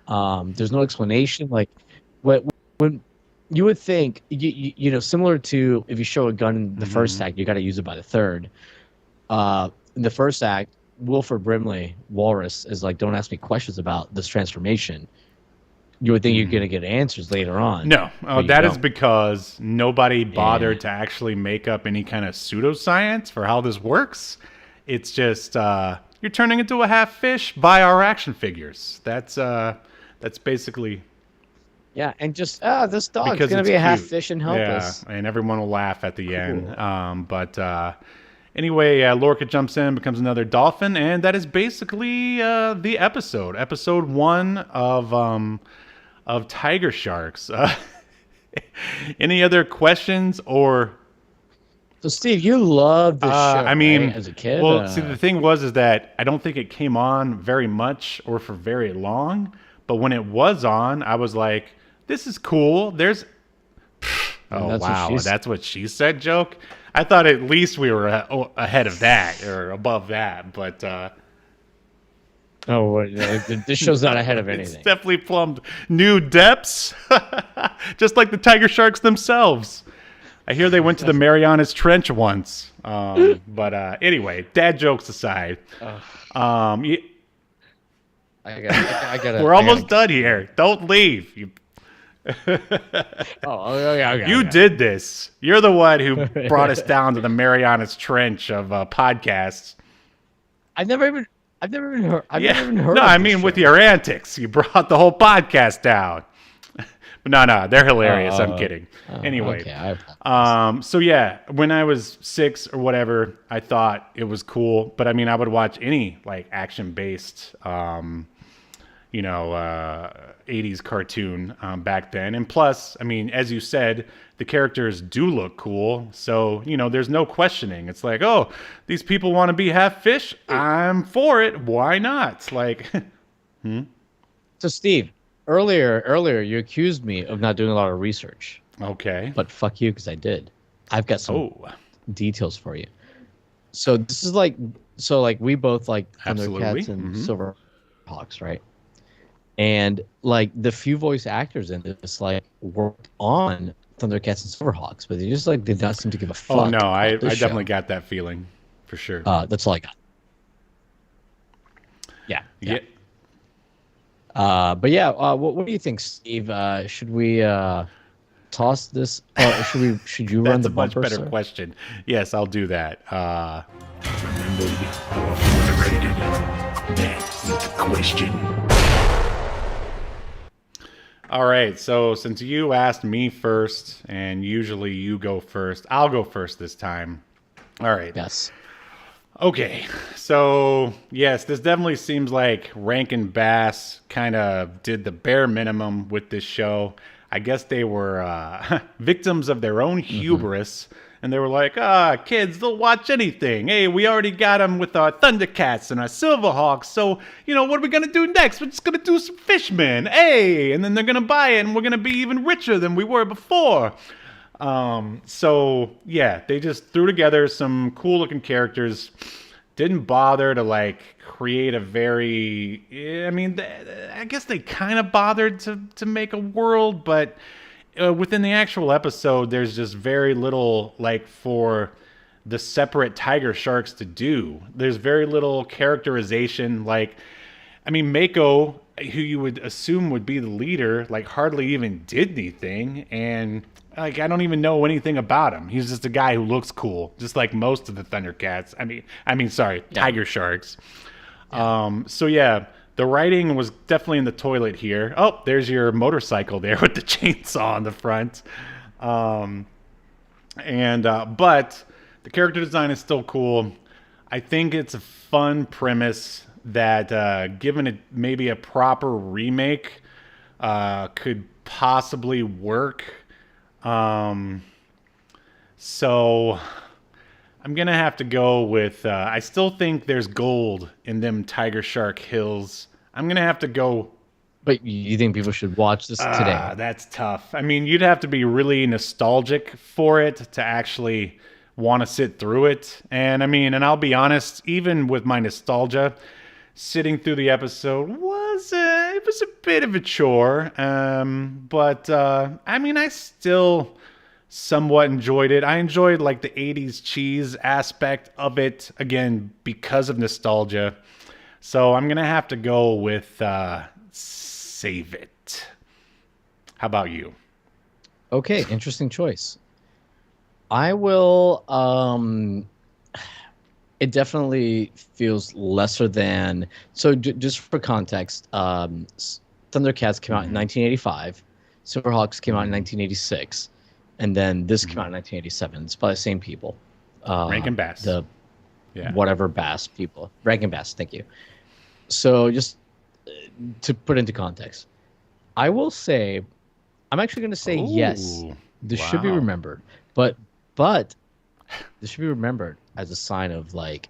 There's no explanation. Like when you would think you know, similar to if you show a gun in the first act, you got to use it by the third. In the first act, Wilford Brimley, Walrus, is like, don't ask me questions about this transformation. You would think you're going to get answers later on. No, that is because nobody bothered to actually make up any kind of pseudoscience for how this works. It's just you're turning into a half fish. Buy our action figures. That's basically. Yeah, and just this dog is going to be a half fish and help us. Yeah, and everyone will laugh at the end. Anyway, Lorca jumps in, becomes another dolphin, and that is basically the episode. Episode 1 of Tiger Sharks. Any other questions or? So Steve, you loved this show. I mean, right, as a kid. Well, see, the thing is that I don't think it came on very much or for very long. But when it was on, I was like, "This is cool." There's, that's what she said. Joke. I thought at least we were ahead of that or above that, but. This show's not ahead of anything. It's definitely plumbed new depths, just like the Tiger Sharks themselves. I hear they went to the Marianas Trench once. But anyway, dad jokes aside. I gotta, we're almost done here. Don't leave. Okay. You did this. You're the one who brought us down to the Marianas Trench of podcasts. I've never even heard. I've never even heard. No, of I this mean with show. your antics, you brought the whole podcast down. But no, they're hilarious. I'm kidding. Anyway, okay, so yeah, when I was 6 or whatever, I thought it was cool. But I mean, I would watch any like action-based, 80s cartoon back then. And plus, I mean, as you said, the characters do look cool. So, there's no questioning. It's like, oh, these people want to be half fish. I'm for it. Why not? Like, So Steve, earlier you accused me of not doing a lot of research. Okay. But fuck you, because I did. I've got some details for you. So this is like we both like Thundercats and Silverhawks, right? And like the few voice actors in this like worked on Thundercats and Silverhawks, but they just like did not seem to give a fuck. Oh no, I about this definitely show. got that feeling for sure. That's all I got. Yeah. But yeah, what do you think, Steve? Should we toss this, or should you run the bumper? That's a much better sir? question. Yes, I'll do that. Remember, that's the question. All right, so since you asked me first, and usually you go first, I'll go first this time. All right. Yes. Okay, so yes, this definitely seems like Rankin Bass kind of did the bare minimum with this show. I guess they were victims of their own hubris, and they were like, kids, they'll watch anything. Hey, we already got them with our Thundercats and our Silverhawks, so, what are we going to do next? We're just going to do some Fishmen, hey, and then they're going to buy it, and we're going to be even richer than we were before. So yeah, they just threw together some cool looking characters, didn't bother to like create a very, I mean, I guess they kind of bothered to make a world, but within the actual episode, there's just very little like for the separate tiger sharks to do. There's very little characterization. Like, I mean, Mako, who you would assume would be the leader, like hardly even did anything. And like, I don't even know anything about him. He's just a guy who looks cool, just like most of the Thundercats. Tiger Sharks. Yeah. So yeah, the writing was definitely in the toilet here. Oh, there's your motorcycle there with the chainsaw on the front. But the character design is still cool. I think it's a fun premise that, given it maybe a proper remake, could possibly work. So I'm going to have to go with, I still think there's gold in them Tiger Shark Hills. I'm going to have to go. But you think people should watch this today? That's tough. I mean, you'd have to be really nostalgic for it to actually want to sit through it. And I mean, and I'll be honest, even with my nostalgia, sitting through the episode was a bit of a chore. But I mean, I still somewhat enjoyed it. I enjoyed like the 80s cheese aspect of it, again, because of nostalgia. So I'm going to have to go with Save It. How about you? Okay, interesting choice. I will. It definitely feels lesser than. So just for context, Thundercats came out in 1985, Silverhawks came out in 1986, and then this came out in 1987. It's by the same people. Rankin Bass. Whatever Bass people. Rankin Bass, thank you. So just to put into context, I will say, I'm actually going to say yes. This should be remembered, but this should be remembered as a sign of like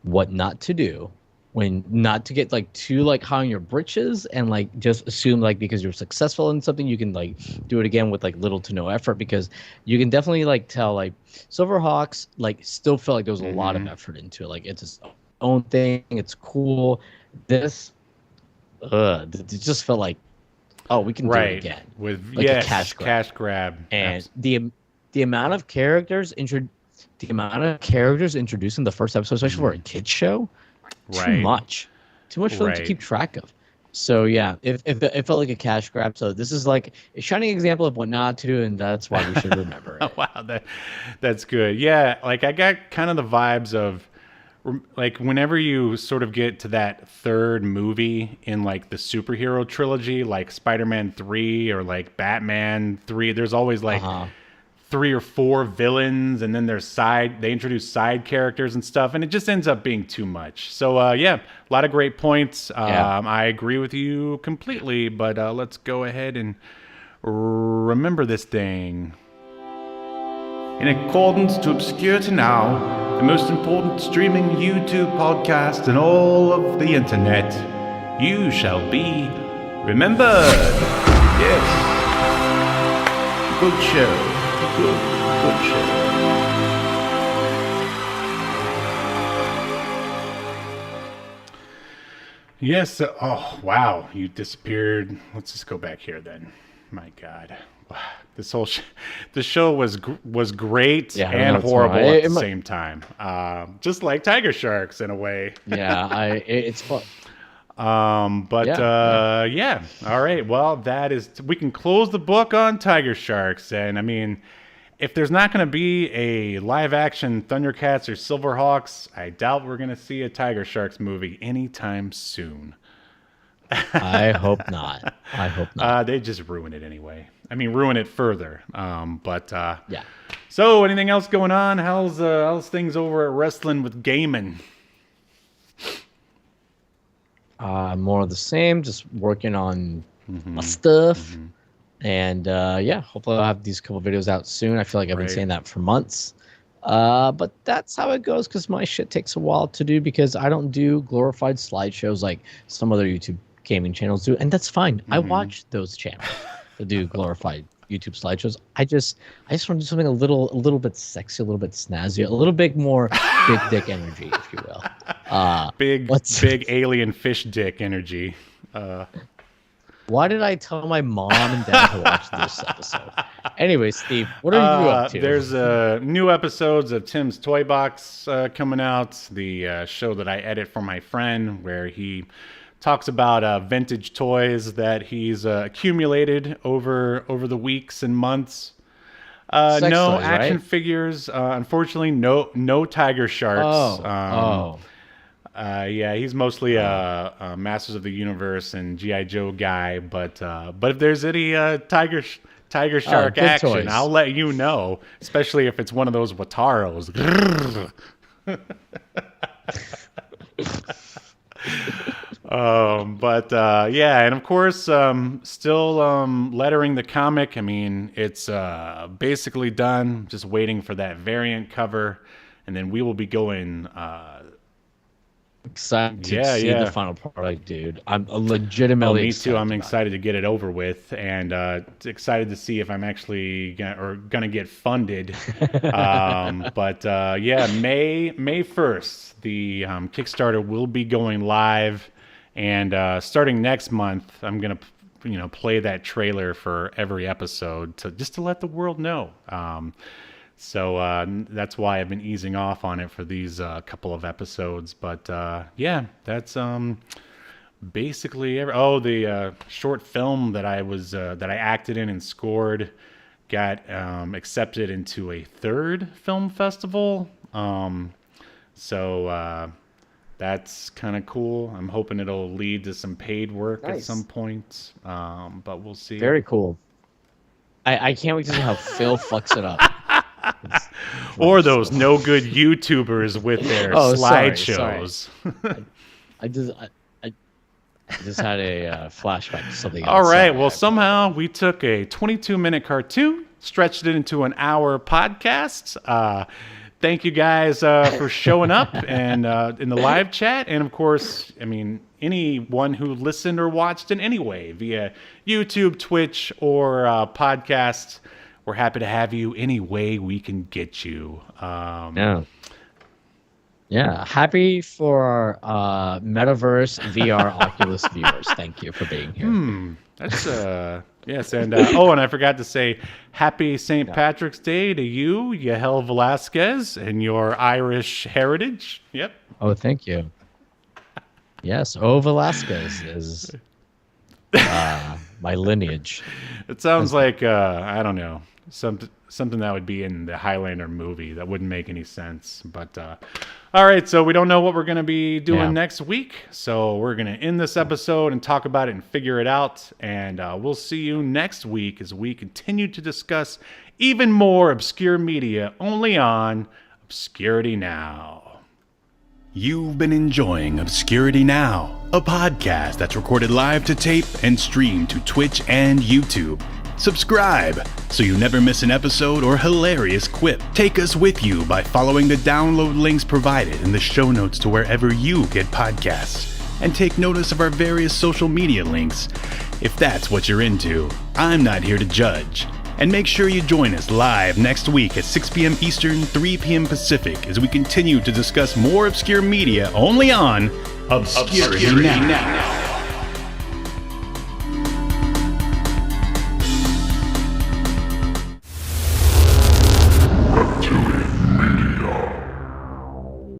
what not to do, when not to get like too like high on your britches and like just assume like because you're successful in something you can like do it again with like little to no effort, because you can definitely like tell like Silverhawks like still felt like there was a lot of effort into it. Like it's its own thing, it's cool. This it just felt like, oh, we can do it again with like a cash grab. And the amount of characters introduced in the first episode, especially for a kids show, too much for them to keep track of. So yeah, if it felt like a cash grab. So this is like a shining example of what not to do, and that's why we should remember it. Wow, that's good. Yeah, like I got kind of the vibes of like whenever you sort of get to that third movie in like the superhero trilogy, like Spider-Man 3 or like Batman 3, there's always like 3 or 4 villains, and then they introduce side characters and stuff, and it just ends up being too much. So yeah, a lot of great points. I agree with you completely, but let's go ahead and remember this thing. In accordance to Obscurity Now, the most important streaming YouTube podcast in all of the internet, you shall be remembered. Yes. Good show. Good show. Yes. Oh, wow. You disappeared. Let's just go back here then. My God. The show was great and horrible at the same time. Just like Tiger Sharks in a way. Yeah, it's fun. Yeah. All right. Well, we can close the book on Tiger Sharks. And I mean, if there's not going to be a live action Thundercats or Silverhawks, I doubt we're going to see a Tiger Sharks movie anytime soon. I hope not. They just ruin it anyway. I mean, ruin it further. Yeah. So, anything else going on? How's things over at Wrestling with Gaiman? More of the same. Just working on my stuff, and yeah, hopefully I'll have these couple videos out soon. I feel like I've been saying that for months. But that's how it goes because my shit takes a while to do because I don't do glorified slideshows like some other YouTube gaming channels do, and that's fine. I watch those channels that do glorified YouTube slideshows. I just want to do something a little bit sexy, a little bit snazzy, a little bit more big dick energy, if you will. Big alien fish dick energy. Why did I tell my mom and dad to watch this episode? Anyway, Steve, what are you up to? There's new episodes of Tim's Toy Box coming out, the show that I edit for my friend, where he talks about vintage toys that he's accumulated over the weeks and months. No toys, action right? figures. Unfortunately, no Tiger Sharks. Yeah, he's mostly a Masters of the Universe and G.I. Joe guy. But if there's any Tiger Shark action, toys. I'll let you know. Especially if it's one of those Wataros. Yeah, and of course, still lettering the comic. I mean, it's basically done. Just waiting for that variant cover, and then we will be going. Excited to see the final product, dude. I'm legitimately. Me too. I'm excited to get it over with, and excited to see if I'm actually gonna get funded. Yeah, May 1st, the Kickstarter will be going live. And starting next month, I'm gonna, play that trailer for every episode to let the world know. So that's why I've been easing off on it for these couple of episodes. But yeah, that's basically the short film that I acted in and scored got accepted into a 3rd film festival. That's kind of cool. I'm hoping it'll lead to some paid work at some point, but we'll see. Very cool. I can't wait to see how Phil fucks it up. Or those no good YouTubers with their slideshows. I just had a flashback to something else. All right. Well, somehow we took a 22-minute cartoon, stretched it into an hour podcast. Thank you guys for showing up and in the live chat. And of course, I mean, anyone who listened or watched in any way via YouTube, Twitch, or podcast, we're happy to have you any way we can get you. Yeah. Happy for our Metaverse VR Oculus viewers. Thank you for being here. That's yes, and and I forgot to say happy St. Patrick's Day to you, Yahel Velazquez, and your Irish heritage. Yep. Oh, thank you. Yes, Velazquez is my lineage. It sounds like I don't know, something that would be in the Highlander movie. That wouldn't make any sense. But all right, so we don't know what we're going to be doing next week. So we're going to end this episode and talk about it and figure it out. And we'll see you next week as we continue to discuss even more obscure media only on Obscurity Now. You've been enjoying Obscurity Now, a podcast that's recorded live to tape and streamed to Twitch and YouTube. Subscribe so you never miss an episode or hilarious quip. Take us with you by following the download links provided in the show notes to wherever you get podcasts. And take notice of our various social media links. If that's what you're into, I'm not here to judge. And make sure you join us live next week at 6 p.m. Eastern, 3 p.m. Pacific as we continue to discuss more obscure media only on Obscurity Now.